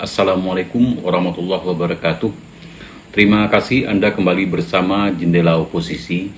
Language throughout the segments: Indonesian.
Assalamualaikum warahmatullahi wabarakatuh. Terima kasih Anda kembali bersama Jendela Oposisi.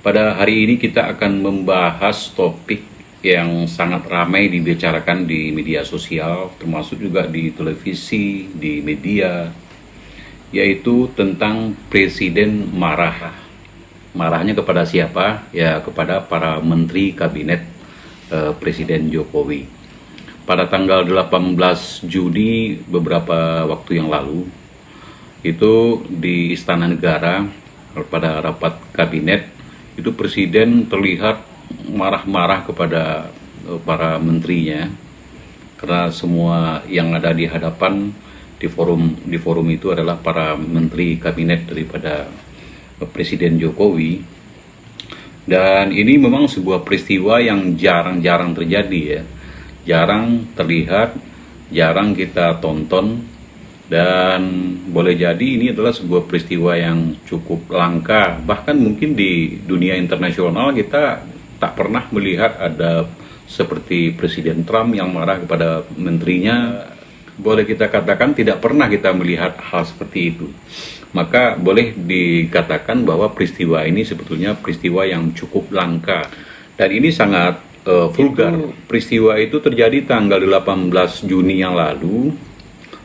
Pada hari ini kita akan membahas topik yang sangat ramai dibicarakan di media sosial, termasuk juga di televisi, di media, yaitu tentang Presiden marah. Marahnya kepada siapa? Ya, kepada para menteri kabinet Presiden Jokowi. Pada tanggal 18 Juni beberapa waktu yang lalu, itu di Istana Negara pada rapat kabinet, itu Presiden terlihat marah-marah kepada para menterinya, karena semua yang ada di hadapan di forum itu adalah para menteri kabinet daripada Presiden Jokowi. Dan ini memang sebuah peristiwa yang jarang-jarang terjadi ya. Jarang terlihat, jarang kita tonton, dan boleh jadi ini adalah sebuah peristiwa yang cukup langka. Bahkan mungkin di dunia internasional kita tak pernah melihat ada seperti Presiden Trump yang marah kepada menterinya. Boleh kita katakan tidak pernah kita melihat hal seperti itu. Maka boleh dikatakan bahwa peristiwa ini sebetulnya peristiwa yang cukup langka. Dan ini sangat vulgar. Peristiwa itu terjadi tanggal 18 Juni yang lalu.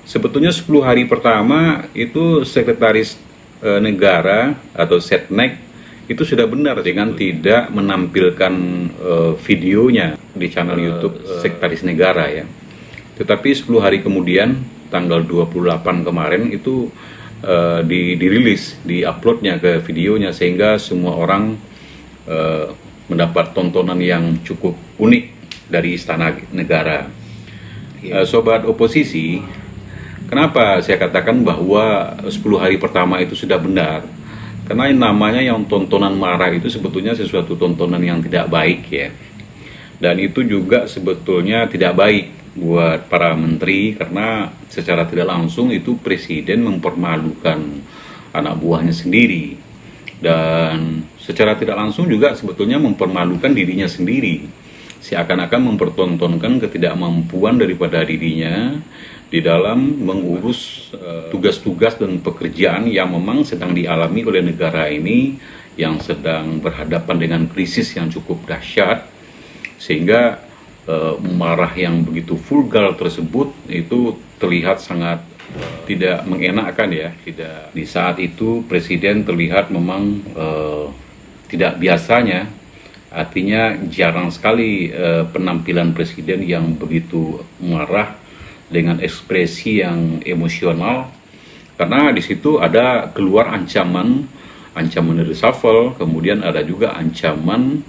Sebetulnya 10 hari pertama itu Sekretaris Negara atau Setnek itu sudah benar dengan tidak menampilkan videonya di channel YouTube Sekretaris Negara ya. Tetapi 10 hari kemudian tanggal 28 kemarin itu dirilis, diuploadnya ke videonya, sehingga semua orang mendapat tontonan yang cukup unik dari Istana Negara. Sobat oposisi, kenapa saya katakan bahwa 10 hari pertama itu sudah benar? Karena yang namanya yang tontonan marah itu sebetulnya sesuatu tontonan yang tidak baik ya. Dan itu juga sebetulnya tidak baik buat para menteri, karena secara tidak langsung itu Presiden mempermalukan anak buahnya sendiri. Dan secara tidak langsung juga sebetulnya mempermalukan dirinya sendiri, seakan-akan mempertontonkan ketidakmampuan daripada dirinya di dalam mengurus tugas-tugas dan pekerjaan yang memang sedang dialami oleh negara ini, yang sedang berhadapan dengan krisis yang cukup dahsyat, sehingga marah yang begitu vulgar tersebut itu terlihat sangat tidak mengenakan ya. Tidak, di saat itu Presiden terlihat memang tidak biasanya, artinya jarang sekali penampilan Presiden yang begitu marah dengan ekspresi yang emosional, karena di situ ada keluar ancaman reshuffle, kemudian ada juga ancaman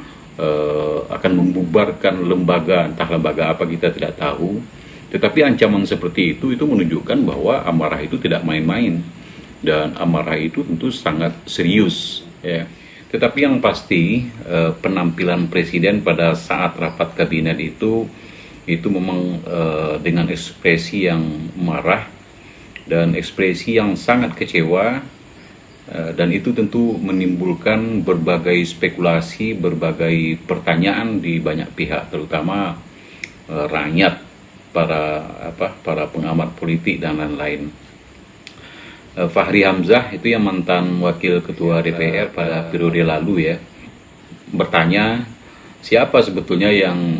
akan membubarkan lembaga, entah lembaga apa kita tidak tahu. Tetapi ancaman seperti itu menunjukkan bahwa amarah itu tidak main-main, dan amarah itu tentu sangat serius ya. Tetapi yang pasti penampilan Presiden pada saat rapat kabinet itu memang dengan ekspresi yang marah dan ekspresi yang sangat kecewa, dan itu tentu menimbulkan berbagai spekulasi, berbagai pertanyaan di banyak pihak, terutama rakyat, para pengamat politik dan lain-lain. Fahri Hamzah itu yang mantan wakil ketua DPR pada periode lalu ya, bertanya siapa sebetulnya yang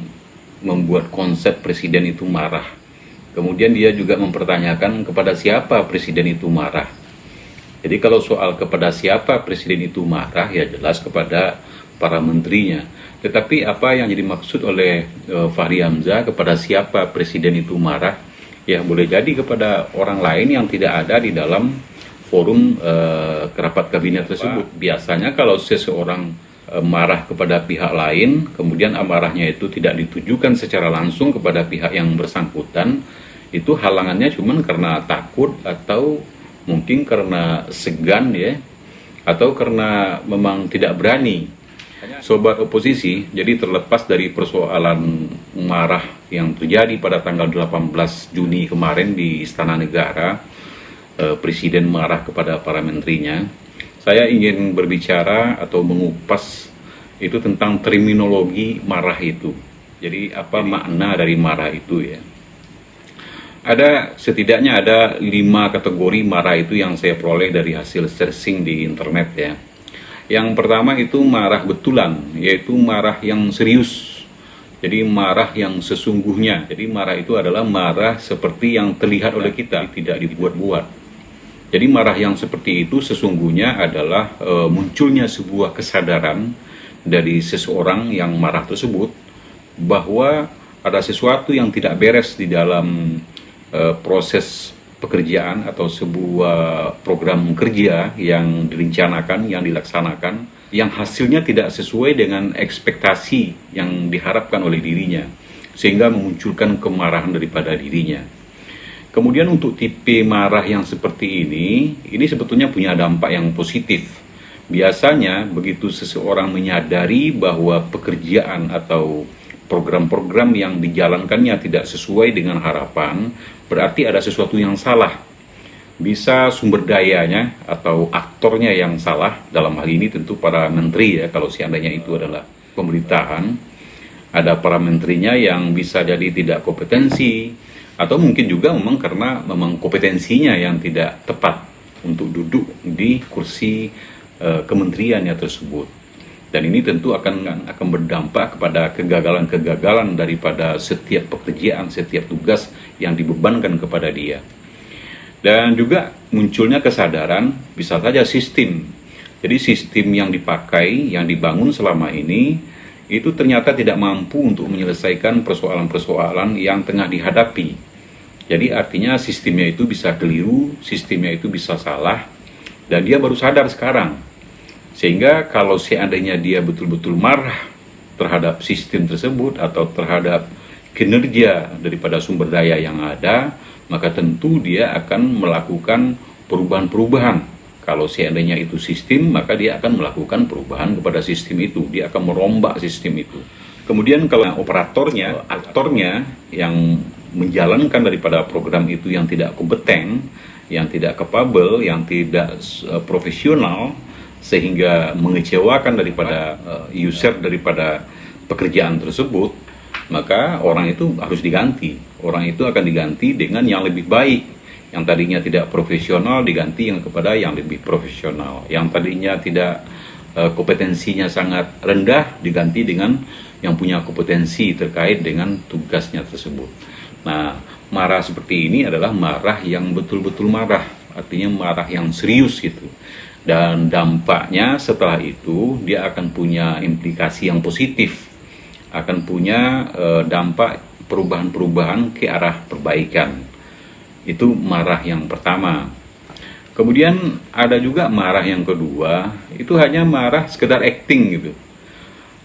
membuat konsep Presiden itu marah. Kemudian dia juga mempertanyakan kepada siapa Presiden itu marah. Jadi kalau soal kepada siapa Presiden itu marah, ya jelas kepada para menterinya. Tetapi apa yang jadi maksud oleh Fahri Hamzah kepada siapa Presiden itu marah, ya boleh jadi kepada orang lain yang tidak ada di dalam forum rapat kabinet tersebut. Biasanya kalau seseorang marah kepada pihak lain, kemudian amarahnya itu tidak ditujukan secara langsung kepada pihak yang bersangkutan, itu halangannya cuma karena takut, atau mungkin karena segan ya, atau karena memang tidak berani. Sobat oposisi, jadi terlepas dari persoalan marah yang terjadi pada tanggal 18 Juni kemarin di Istana Negara, Presiden marah kepada para menterinya, saya ingin berbicara atau mengupas itu tentang terminologi marah itu. Jadi apa makna dari marah itu ya. Setidaknya ada 5 kategori marah itu yang saya peroleh dari hasil searching di internet ya. Yang pertama itu marah betulan, yaitu marah yang serius. Jadi marah yang sesungguhnya. Jadi marah itu adalah marah seperti yang terlihat oleh kita, tidak dibuat-buat. Jadi marah yang seperti itu sesungguhnya adalah munculnya sebuah kesadaran dari seseorang yang marah tersebut bahwa ada sesuatu yang tidak beres di dalam proses pekerjaan atau sebuah program kerja yang direncanakan, yang dilaksanakan, yang hasilnya tidak sesuai dengan ekspektasi yang diharapkan oleh dirinya, sehingga memunculkan kemarahan daripada dirinya. Kemudian untuk tipe marah yang seperti ini sebetulnya punya dampak yang positif. Biasanya begitu seseorang menyadari bahwa pekerjaan atau program-program yang dijalankannya tidak sesuai dengan harapan, berarti ada sesuatu yang salah. Bisa sumber dayanya atau aktornya yang salah, dalam hal ini tentu para menteri ya, kalau seandainya itu adalah pemerintahan. Ada para menterinya yang bisa jadi tidak kompetensi, atau mungkin juga memang kompetensinya yang tidak tepat untuk duduk di kursi kementeriannya tersebut. Dan ini tentu akan berdampak kepada kegagalan-kegagalan daripada setiap pekerjaan, setiap tugas yang dibebankan kepada dia. Dan juga munculnya kesadaran, bisa saja sistem. Jadi sistem yang dipakai, yang dibangun selama ini, itu ternyata tidak mampu untuk menyelesaikan persoalan-persoalan yang tengah dihadapi. Jadi artinya sistemnya itu bisa keliru, sistemnya itu bisa salah, dan dia baru sadar sekarang. Sehingga kalau seandainya dia betul-betul marah terhadap sistem tersebut atau terhadap kinerja daripada sumber daya yang ada, maka tentu dia akan melakukan perubahan-perubahan. Kalau seandainya itu sistem, maka dia akan melakukan perubahan kepada sistem itu. Dia akan merombak sistem itu. Kemudian kalau operatornya, aktornya yang menjalankan daripada program itu yang tidak kompeten, yang tidak capable, yang tidak profesional, sehingga mengecewakan daripada user daripada pekerjaan tersebut, maka orang itu harus diganti. Orang itu akan diganti dengan yang lebih baik. Yang tadinya tidak profesional diganti kepada yang lebih profesional. Yang tadinya tidak kompetensinya sangat rendah diganti dengan yang punya kompetensi terkait dengan tugasnya tersebut. Nah, marah seperti ini adalah marah yang betul-betul marah, artinya marah yang serius gitu. Dan dampaknya setelah itu dia akan punya implikasi yang positif, akan punya dampak perubahan-perubahan ke arah perbaikan. Itu marah yang pertama. Kemudian ada juga marah yang kedua, itu hanya marah sekedar acting gitu.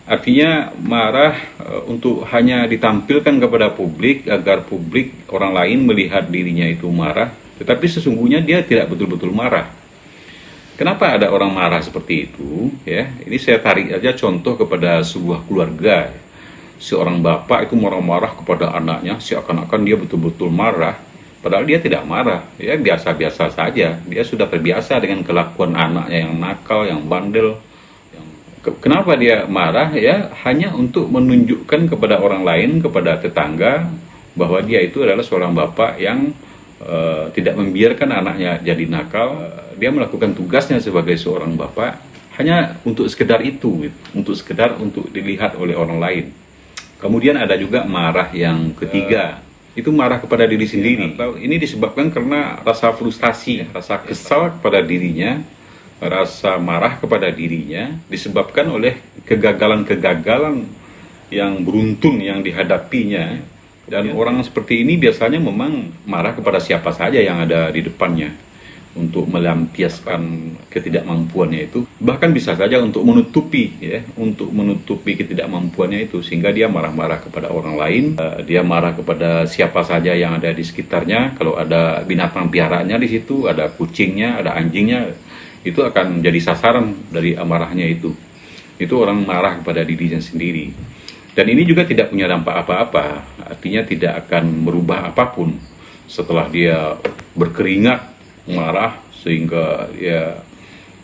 Artinya marah untuk hanya ditampilkan kepada publik agar publik orang lain melihat dirinya itu marah, tetapi sesungguhnya dia tidak betul-betul marah. Kenapa ada orang marah seperti itu? Ya, ini saya tarik aja contoh kepada sebuah keluarga. Seorang bapak itu marah-marah kepada anaknya, seakan-akan dia betul-betul marah. Padahal dia tidak marah, ya biasa-biasa saja. Dia sudah terbiasa dengan kelakuan anaknya yang nakal, yang bandel. Kenapa dia marah? Ya, hanya untuk menunjukkan kepada orang lain, kepada tetangga, bahwa dia itu adalah seorang bapak yang tidak membiarkan anaknya jadi nakal. Dia melakukan tugasnya sebagai seorang bapak hanya untuk sekedar itu, untuk dilihat oleh orang lain. Kemudian ada juga marah yang ketiga, itu marah kepada diri sendiri. Ini disebabkan karena rasa frustasi, rasa kesal kepada dirinya, rasa marah kepada dirinya disebabkan oleh kegagalan-kegagalan yang beruntun yang dihadapinya. Dan orang seperti ini biasanya memang marah kepada siapa saja yang ada di depannya untuk melampiaskan ketidakmampuannya itu. Bahkan bisa saja untuk menutupi ketidakmampuannya itu, sehingga dia marah-marah kepada orang lain. Dia marah kepada siapa saja yang ada di sekitarnya. Kalau ada binatang piaraannya di situ, ada kucingnya, ada anjingnya, itu akan jadi sasaran dari amarahnya itu. Itu orang marah kepada dirinya sendiri. Dan ini juga tidak punya dampak apa-apa, artinya tidak akan merubah apapun setelah dia berkeringat, marah, sehingga dia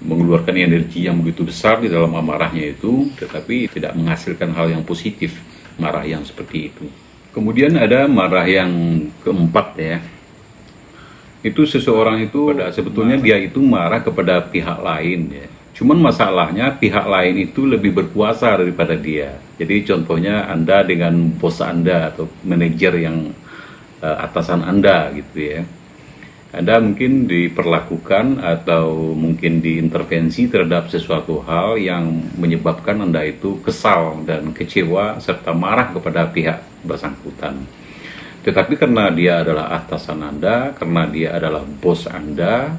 mengeluarkan energi yang begitu besar di dalam amarahnya itu, tetapi tidak menghasilkan hal yang positif, marah yang seperti itu. Kemudian ada marah yang keempat ya. Itu seseorang itu sebetulnya dia itu marah kepada pihak lain ya. Cuman masalahnya pihak lain itu lebih berkuasa daripada dia. Jadi contohnya Anda dengan bos Anda atau manajer yang atasan Anda gitu ya. Anda mungkin diperlakukan atau mungkin diintervensi terhadap sesuatu hal yang menyebabkan Anda itu kesal dan kecewa serta marah kepada pihak bersangkutan. Tetapi karena dia adalah atasan Anda, karena dia adalah bos Anda,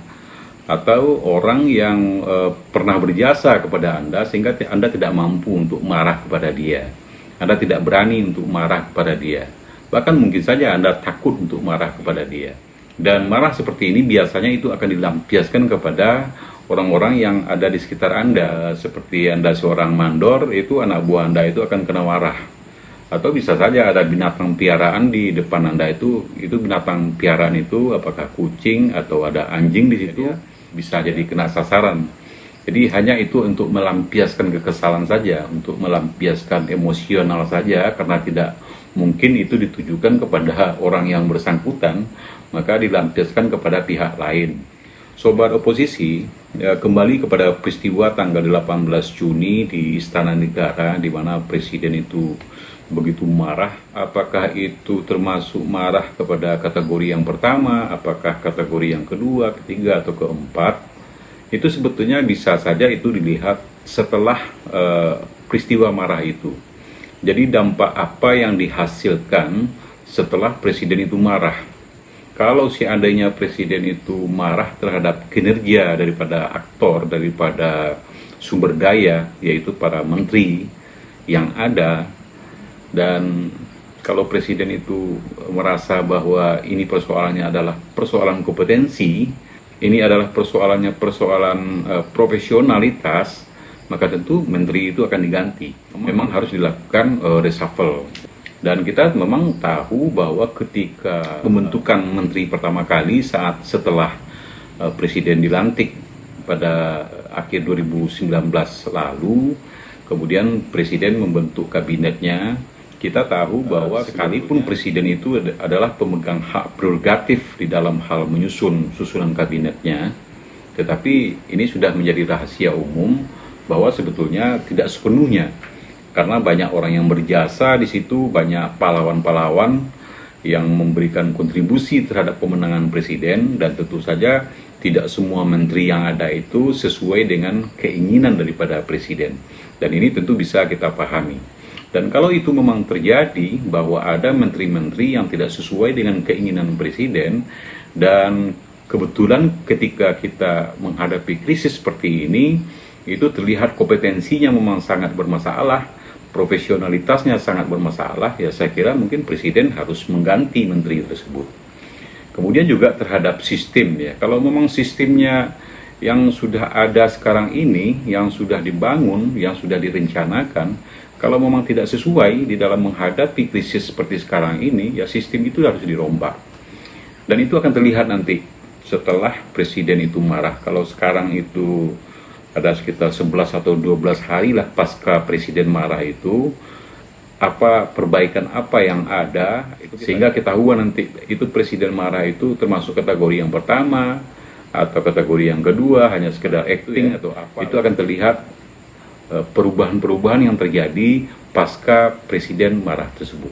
atau orang yang pernah berjasa kepada Anda sehingga Anda tidak mampu untuk marah kepada dia. Anda tidak berani untuk marah kepada dia. Bahkan mungkin saja Anda takut untuk marah kepada dia. Dan marah seperti ini biasanya itu akan dilampiaskan kepada orang-orang yang ada di sekitar Anda. Seperti Anda seorang mandor, itu anak buah Anda itu akan kena marah. Atau bisa saja ada binatang piaraan di depan Anda itu binatang piaraan itu apakah kucing atau ada anjing di situ, bisa jadi kena sasaran. Jadi hanya itu untuk melampiaskan kekesalan saja, untuk melampiaskan emosional saja, karena tidak mungkin itu ditujukan kepada orang yang bersangkutan, maka dilampiaskan kepada pihak lain. Sobat oposisi, kembali kepada peristiwa tanggal 18 Juni di Istana Negara, di mana Presiden itu begitu marah. Apakah itu termasuk marah kepada kategori yang pertama, apakah kategori yang kedua, ketiga, atau keempat? Itu sebetulnya bisa saja itu dilihat setelah peristiwa marah itu. Jadi dampak apa yang dihasilkan setelah Presiden itu marah? Kalau seandainya Presiden itu marah terhadap kinerja daripada aktor, daripada sumber daya, yaitu para menteri yang ada, dan kalau Presiden itu merasa bahwa ini persoalannya adalah persoalan kompetensi, ini adalah persoalan profesionalitas, maka tentu menteri itu akan diganti. Memang harus dilakukan reshuffle. Dan kita memang tahu bahwa ketika pembentukan menteri pertama kali setelah Presiden dilantik pada akhir 2019 lalu, kemudian Presiden membentuk kabinetnya. Kita tahu bahwa sekalipun Presiden itu adalah pemegang hak prerogatif di dalam hal menyusun susunan kabinetnya, tetapi ini sudah menjadi rahasia umum bahwa sebetulnya tidak sepenuhnya, karena banyak orang yang berjasa di situ, banyak pahlawan-pahlawan yang memberikan kontribusi terhadap kemenangan Presiden, dan tentu saja tidak semua menteri yang ada itu sesuai dengan keinginan daripada Presiden, dan ini tentu bisa kita pahami. Dan kalau itu memang terjadi bahwa ada menteri-menteri yang tidak sesuai dengan keinginan Presiden, dan kebetulan ketika kita menghadapi krisis seperti ini, itu terlihat kompetensinya memang sangat bermasalah, profesionalitasnya sangat bermasalah, ya saya kira mungkin Presiden harus mengganti menteri tersebut. Kemudian juga terhadap sistem ya, kalau memang sistemnya yang sudah ada sekarang ini, yang sudah dibangun, yang sudah direncanakan, kalau memang tidak sesuai di dalam menghadapi krisis seperti sekarang ini, ya sistem itu harus dirombak. Dan itu akan terlihat nanti setelah Presiden itu marah. Kalau sekarang itu ada sekitar 11 atau 12 hari lah pasca Presiden marah itu, apa perbaikan apa yang ada, sehingga ketahuan nanti itu Presiden marah itu termasuk kategori yang pertama, atau kategori yang kedua, hanya sekedar acting atau apa. Itu akan terlihat perubahan-perubahan yang terjadi pasca Presiden marah tersebut.